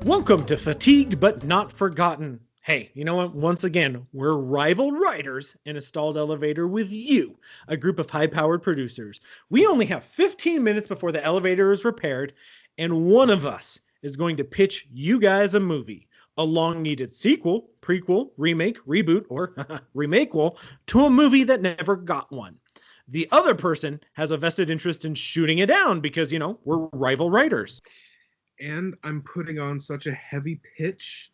Welcome to Fatigued But Not Forgotten. Hey, you know what? Once again, we're rival writers in a stalled elevator with you, a group of high-powered producers. We only have 15 minutes before the elevator is repaired, and one of us is going to pitch you guys a movie, a long-needed sequel, prequel, remake, reboot, or remakequel to a movie that never got one. The other person has a vested interest in shooting it down because, we're rival writers. And I'm putting on such a heavy pitch,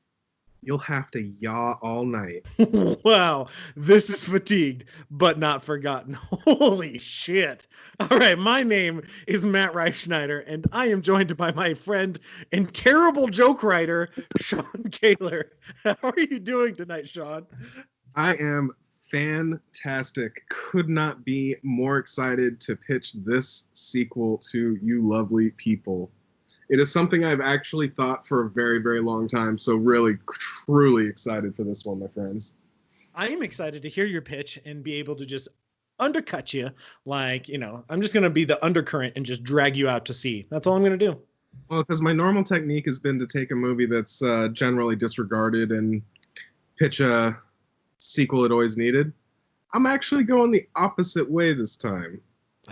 you'll have to yaw all night. Wow, this is Fatigued but Not Forgotten. Holy shit. All right, my name is Matt Reifschneider, and I am joined by my friend and terrible joke writer, Sean Caylor. How are you doing tonight, Sean? I am fantastic. Could not be more excited to pitch this sequel to you lovely people. It is something I've actually thought for a very, very long time. So really, truly excited for this one, my friends. I am excited to hear your pitch and be able to just undercut you. I'm just going to be the undercurrent and just drag you out to sea. That's all I'm going to do. Well, because my normal technique has been to take a movie that's generally disregarded and pitch a sequel it always needed. I'm actually going the opposite way this time.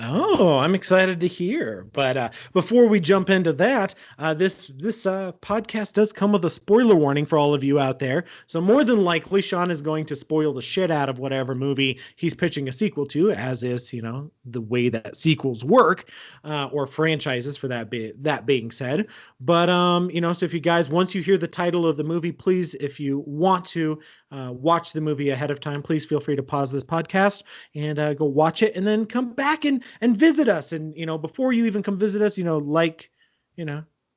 Oh, I'm excited to hear. But before we jump into that, this podcast does come with a spoiler warning for all of you out there. So more than likely, Sean is going to spoil the shit out of whatever movie he's pitching a sequel to, as is, the way that sequels work, or franchises for that being said. But, so if you guys, once you hear the title of the movie, please, if you want to watch the movie ahead of time, please feel free to pause this podcast and go watch it and then come back and visit us. And, before you even come visit us,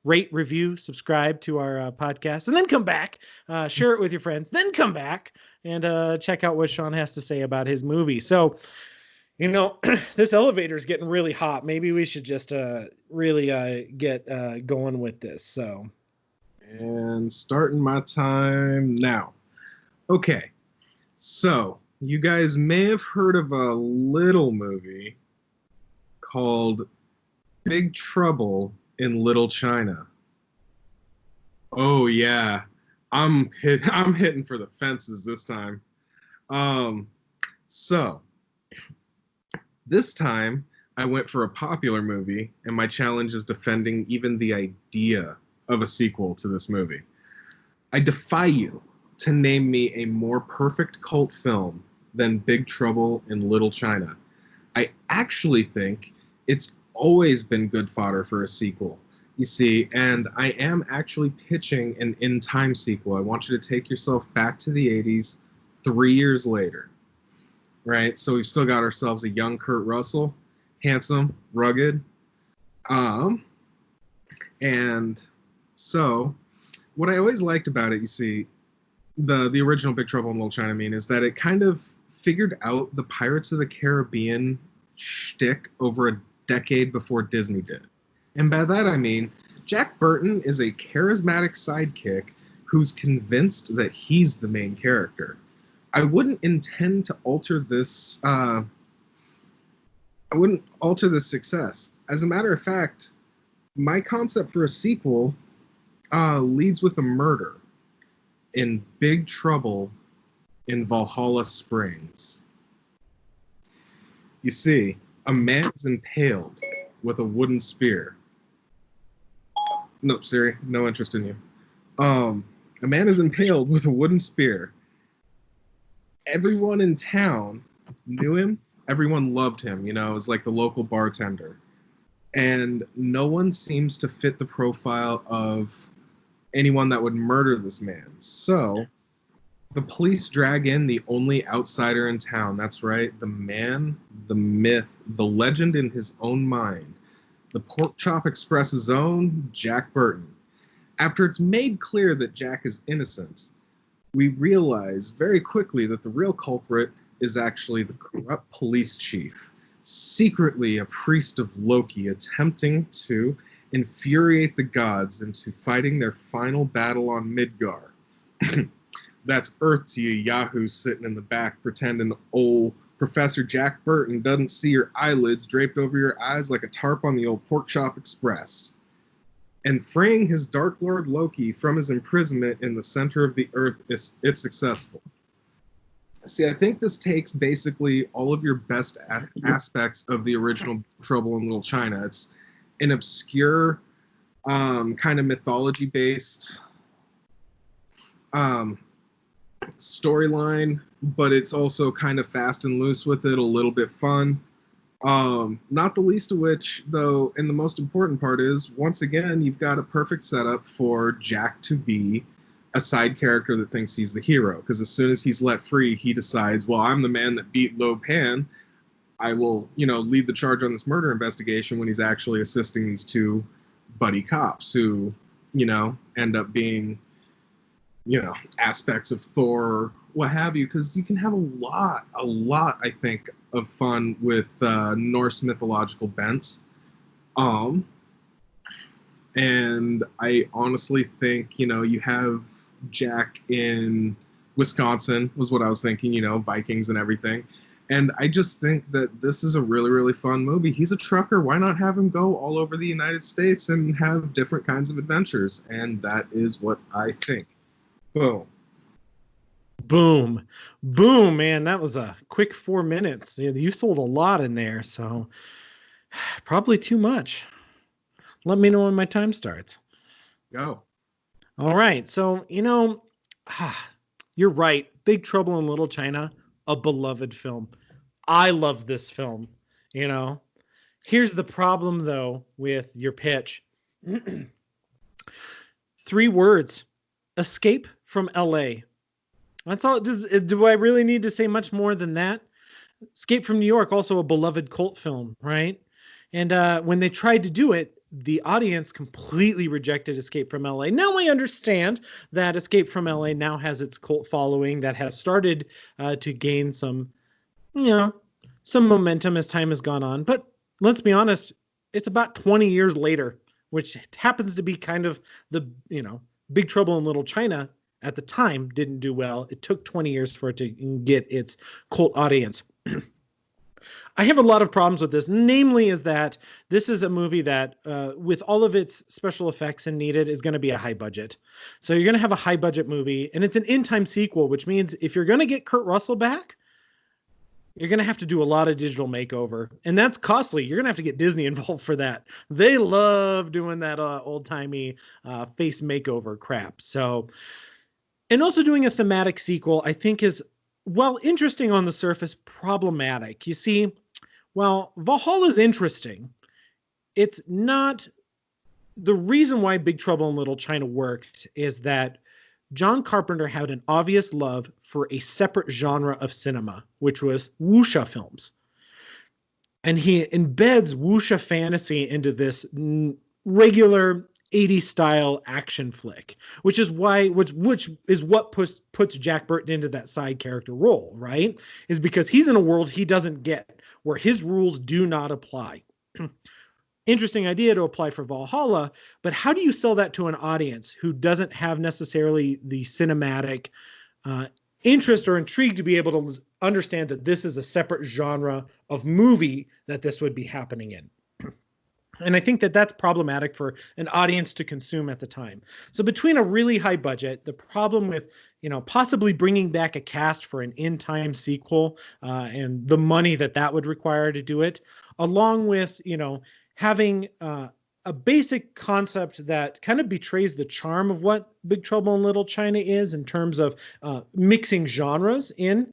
rate, review, subscribe to our podcast, and then come back, share it with your friends, then come back and check out what Sean has to say about his movie. So, this elevator is getting really hot. Maybe we should just really get going with this. So, and starting my time now. Okay, so you guys may have heard of a little movie called Big Trouble in Little China. Oh yeah, I'm hitting for the fences this time. So this time I went for a popular movie, and my challenge is defending even the idea of a sequel to this movie. I defy you to name me a more perfect cult film than Big Trouble in Little China. I actually think it's always been good fodder for a sequel, you see, and I am actually pitching an in-time sequel. I want you to take yourself back to the 80s, 3 years later, right? So we've still got ourselves a young Kurt Russell, handsome, rugged, and so what I always liked about it, you see, the original Big Trouble in Little China, is that it kind of figured out the Pirates of the Caribbean shtick over a decade before Disney did. And by that I mean, Jack Burton is a charismatic sidekick who's convinced that he's the main character. I wouldn't intend to alter this. I wouldn't alter this success. As a matter of fact, my concept for a sequel leads with a murder in Big Trouble in Valhalla Springs. You see, a man is impaled with a wooden spear. No, Siri, no interest in you. A man is impaled with a wooden spear. Everyone in town knew him. Everyone loved him, as like the local bartender. And no one seems to fit the profile of anyone that would murder this man. So the police drag in the only outsider in town. That's right, the man, the myth, the legend in his own mind, the Pork Chop Express's own Jack Burton. After it's made clear that Jack is innocent, we realize very quickly that the real culprit is actually the corrupt police chief, secretly a priest of Loki, attempting to infuriate the gods into fighting their final battle on Midgar. That's Earth to you yahoos sitting in the back pretending old Professor Jack Burton doesn't see your eyelids draped over your eyes like a tarp on the old Pork Chop Express. and freeing his Dark Lord Loki from his imprisonment in the center of the earth if successful. See, I think this takes basically all of your best aspects of the original Trouble in Little China. It's an obscure, kind of mythology-based storyline, but it's also kind of fast and loose with it, a little bit fun. Not the least of which, though, and the most important part is, once again, you've got a perfect setup for Jack to be a side character that thinks he's the hero. Because as soon as he's let free, he decides, well, I'm the man that beat Lo Pan. I will, lead the charge on this murder investigation, when he's actually assisting these two buddy cops who, end up being, aspects of Thor, what have you, because you can have a lot, I think, of fun with Norse mythological bents. And I honestly think, you have Jack in Wisconsin, was what I was thinking, Vikings and everything. And I just think that this is a really, really fun movie. He's a trucker. Why not have him go all over the United States and have different kinds of adventures? And that is what I think. Boom. Boom. Boom, man. That was a quick 4 minutes. You sold a lot in there, so probably too much. Let me know when my time starts. Go. All right. So, you're right. Big Trouble in Little China, a beloved film. I love this film, Here's the problem, though, with your pitch. 3 words. Escape from LA. That's all. Do I really need to say much more than that? Escape from New York, also a beloved cult film, right? And when they tried to do it, the audience completely rejected Escape from LA. Now I understand that Escape from LA now has its cult following that has started to gain some momentum as time has gone on. But let's be honest, it's about 20 years later, which happens to be kind of the, Big Trouble in Little China at the time didn't do well. It took 20 years for it to get its cult audience. I have a lot of problems with this. Namely is that this is a movie that, with all of its special effects and needed, is going to be a high budget. So you're going to have a high budget movie, and it's an in-time sequel, which means if you're going to get Kurt Russell back, you're going to have to do a lot of digital makeover, and that's costly. You're going to have to get Disney involved for that. They love doing that old-timey face makeover crap. So, and also doing a thematic sequel, I think is, while interesting on the surface, problematic. You see, while Valhalla is interesting, it's not. The reason why Big Trouble in Little China worked is that John Carpenter had an obvious love for a separate genre of cinema, which was wuxia films. And he embeds wuxia fantasy into this regular 80s style action flick, which is what puts Jack Burton into that side character role, right? Is because he's in a world he doesn't get, where his rules do not apply. Interesting idea to apply for Valhalla, but how do you sell that to an audience who doesn't have necessarily the cinematic interest or intrigue to be able to understand that this is a separate genre of movie that this would be happening in? And I think that that's problematic for an audience to consume at the time. So between a really high budget, the problem with, possibly bringing back a cast for an in-time sequel and the money that would require to do it, along with, having a basic concept that kind of betrays the charm of what Big Trouble in Little China is in terms of mixing genres in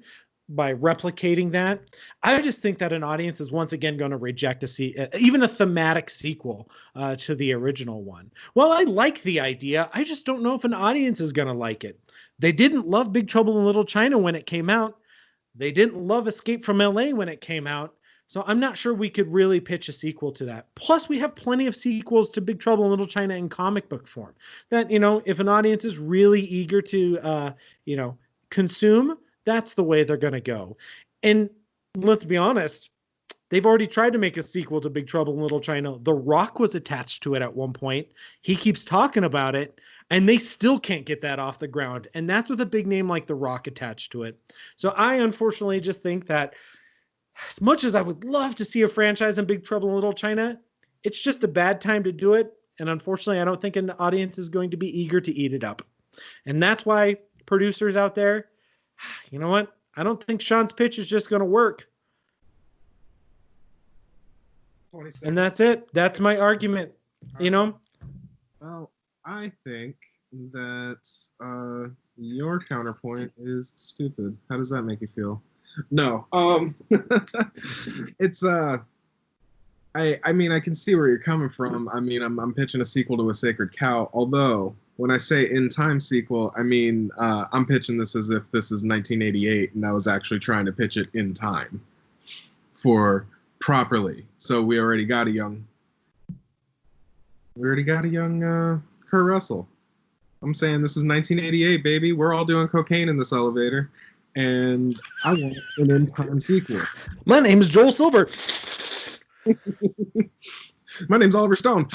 by replicating that. I just think that an audience is once again going to reject even a thematic sequel to the original one. Well, I like the idea. I just don't know if an audience is going to like it. They didn't love Big Trouble in Little China when it came out. They didn't love Escape from LA when it came out. So I'm not sure we could really pitch a sequel to that. Plus, we have plenty of sequels to Big Trouble in Little China in comic book form that, if an audience is really eager to, consume, that's the way they're going to go. And let's be honest, they've already tried to make a sequel to Big Trouble in Little China. The Rock was attached to it at one point. He keeps talking about it, and they still can't get that off the ground. And that's with a big name like The Rock attached to it. So I unfortunately just think that as much as I would love to see a franchise in Big Trouble in Little China, it's just a bad time to do it. And unfortunately, I don't think an audience is going to be eager to eat it up. And that's why producers out there, you know what? I don't think Sean's pitch is just going to work. And that's it. That's my argument. You know? Well, I think that your counterpoint is stupid. How does that make you feel? No. It's I mean, I can see where you're coming from. I mean, I'm pitching a sequel to A Sacred Cow. Although, when I say in time sequel, I mean I'm pitching this as if this is 1988, and I was actually trying to pitch it in time for properly. So we already got a young Kurt Russell. I'm saying this is 1988, baby. We're all doing cocaine in this elevator, and I want an in time sequel. My name is Joel Silver. My name's Oliver Stone.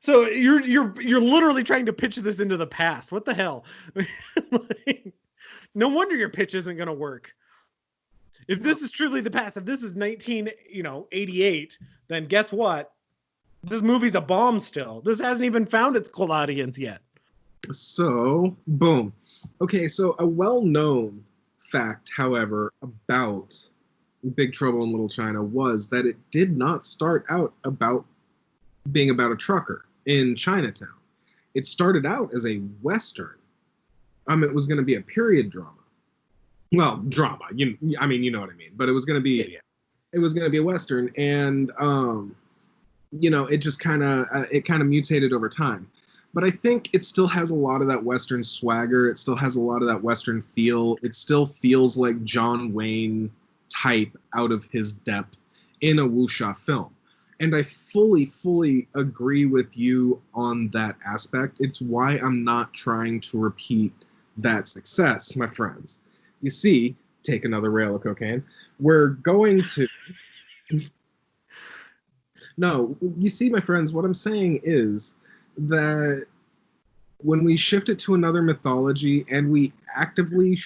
So you're literally trying to pitch this into the past. What the hell? Like, no wonder your pitch isn't going to work. If this is truly the past, if this is 1988, then guess what? This movie's a bomb still. This hasn't even found its cult audience yet. So, boom. Okay, so a well-known fact, however, about Big Trouble in Little China was that it did not start out about being about a trucker in Chinatown. It started out as a Western. It was going to be a period drama. Well, drama. You know what I mean. But it was going to be, it was going to be a Western, and it just kind of mutated over time. But I think it still has a lot of that Western swagger. It still has a lot of that Western feel. It still feels like John Wayne type out of his depth in a wuxia film. And I fully agree with you on that aspect. It's why I'm not trying to repeat that success, my friends. You see, take another rail of cocaine. We're going to... No, you see, my friends, what I'm saying is that when we shift it to another mythology and we actively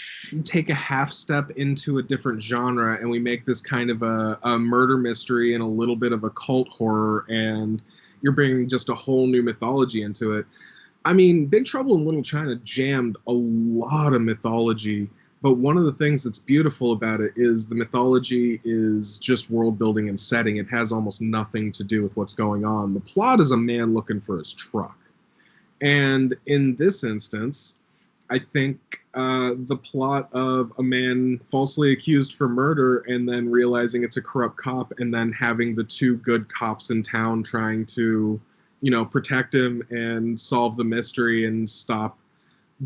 take a half step into a different genre and we make this kind of a murder mystery and a little bit of a cult horror, and you're bringing just a whole new mythology into it. I mean, Big Trouble in Little China jammed a lot of mythology, but one of the things that's beautiful about it is the mythology is just world building and setting. It has almost nothing to do with what's going on. The plot is a man looking for his truck. And in this instance, I think the plot of a man falsely accused for murder and then realizing it's a corrupt cop, and then having the two good cops in town trying to, protect him and solve the mystery and stop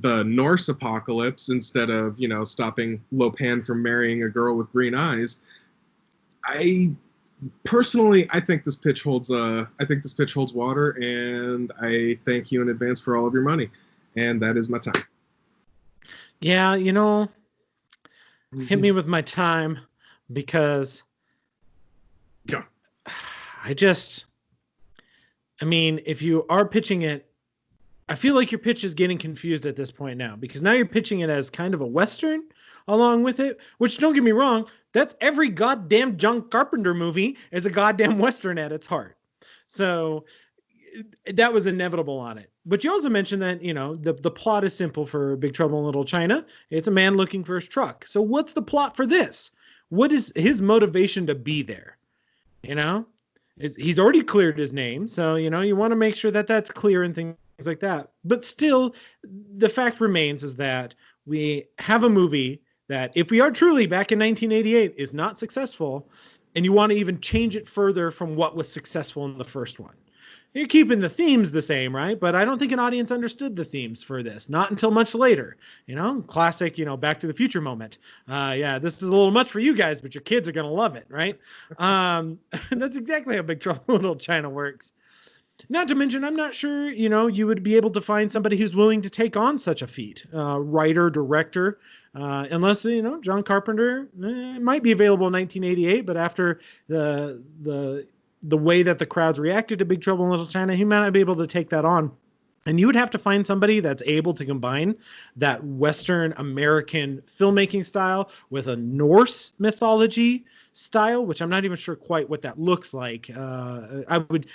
the Norse apocalypse instead of, stopping Lopan from marrying a girl with green eyes. Personally, I think this pitch holds water, and I thank you in advance for all of your money. And that is my time. Yeah, hit me with my time, because Go. If you are pitching it, I feel like your pitch is getting confused at this point now, because now you're pitching it as kind of a Western along with it, which, don't get me wrong, that's every goddamn John Carpenter movie is a goddamn Western at its heart. So that was inevitable on it. But you also mentioned that, the plot is simple for Big Trouble in Little China. It's a man looking for his truck. So what's the plot for this? What is his motivation to be there? He's already cleared his name. So, you want to make sure that that's clear and things like that. But still, the fact remains is that we have a movie that, if we are truly back in 1988, is not successful, and you want to even change it further from what was successful in the first one. You're keeping the themes the same, right? But I don't think an audience understood the themes for this, not until much later. Classic, Back to the Future moment. This is a little much for you guys, but your kids are going to love it, right? That's exactly how Big Trouble in Little China works. Not to mention, I'm not sure, you would be able to find somebody who's willing to take on such a feat, writer, director, unless, John Carpenter might be available in 1988, but after the way that the crowds reacted to Big Trouble in Little China, he might not be able to take that on. And you would have to find somebody that's able to combine that Western American filmmaking style with a Norse mythology style, which I'm not even sure quite what that looks like. I'm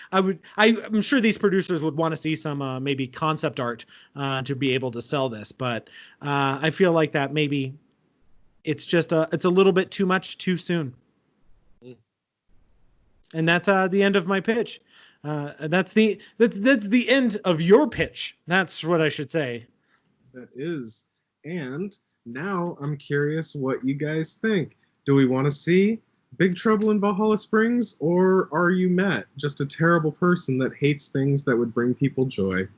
sure these producers would want to see some maybe concept art to be able to sell this, but I feel like that maybe it's just it's a little bit too much too soon. And that's the end of my pitch. That's the end of your pitch. That's what I should say. That is. And now I'm curious what you guys think. Do we want to see Big Trouble in Valhalla Springs, or are you Matt, just a terrible person that hates things that would bring people joy?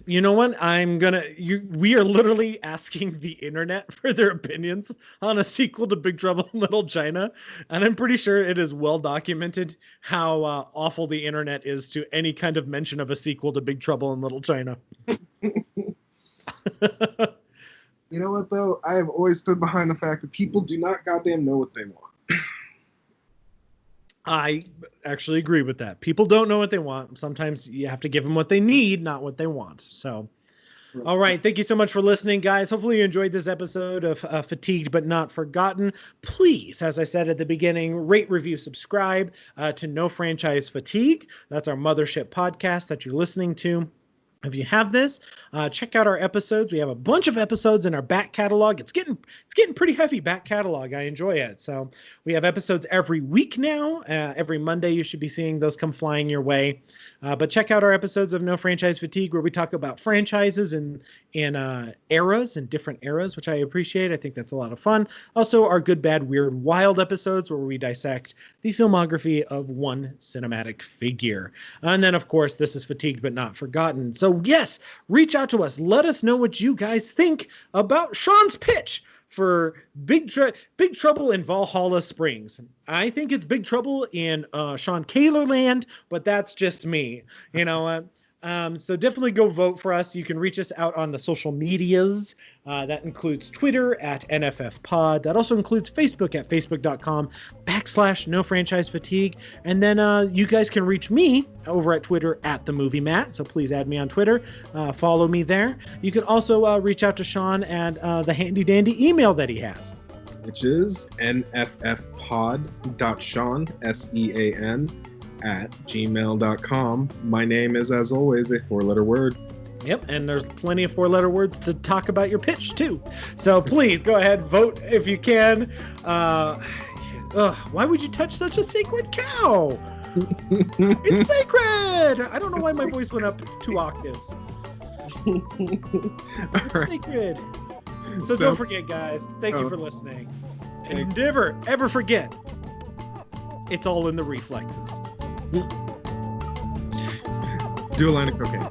You know what? We are literally asking the internet for their opinions on a sequel to Big Trouble in Little China. And I'm pretty sure it is well documented how awful the internet is to any kind of mention of a sequel to Big Trouble in Little China. You know what, though? I have always stood behind the fact that people do not goddamn know what they want. I actually agree with that. People don't know what they want. Sometimes you have to give them what they need, not what they want. So, all right. Thank you so much for listening, guys. Hopefully you enjoyed this episode of Fatigued But Not Forgotten. Please, as I said at the beginning, rate, review, subscribe to No Franchise Fatigue. That's our mothership podcast that you're listening to. If you have this, check out our episodes. We have a bunch of episodes in our back catalog. It's getting pretty heavy back catalog. I enjoy it. So we have episodes every week now. Every Monday, you should be seeing those come flying your way. But check out our episodes of No Franchise Fatigue, where we talk about franchises and eras and different eras, which I appreciate. I think that's a lot of fun. Also, our Good, Bad, Weird, Wild episodes, where we dissect the filmography of one cinematic figure. And then, of course, this is Fatigued But Not Forgotten. So yes, reach out to us. Let us know what you guys think about Sean's pitch for Big Trouble in Valhalla Springs. I think it's Big Trouble in Sean Caylor land, but that's just me. You know, so definitely go vote for us. You can reach us out on the social medias. That includes Twitter at nffpod. That also includes Facebook at facebook.com/nofranchisefatigue. And then you guys can reach me over at Twitter at @themoviemat. So please add me on Twitter. Follow me there. You can also reach out to Sean and the handy dandy email that he has, which is nffpod.sean, SEAN, @gmail.com. My name is, as always, a 4-letter word. Yep, and there's plenty of 4-letter words to talk about your pitch, too. So please go ahead, vote if you can. Why would you touch such a sacred cow? It's sacred! I don't know why my voice went up 2 octaves. It's sacred. So don't forget, guys. Thank you for listening. And never, ever forget, it's all in the reflexes. Do a line of cocaine.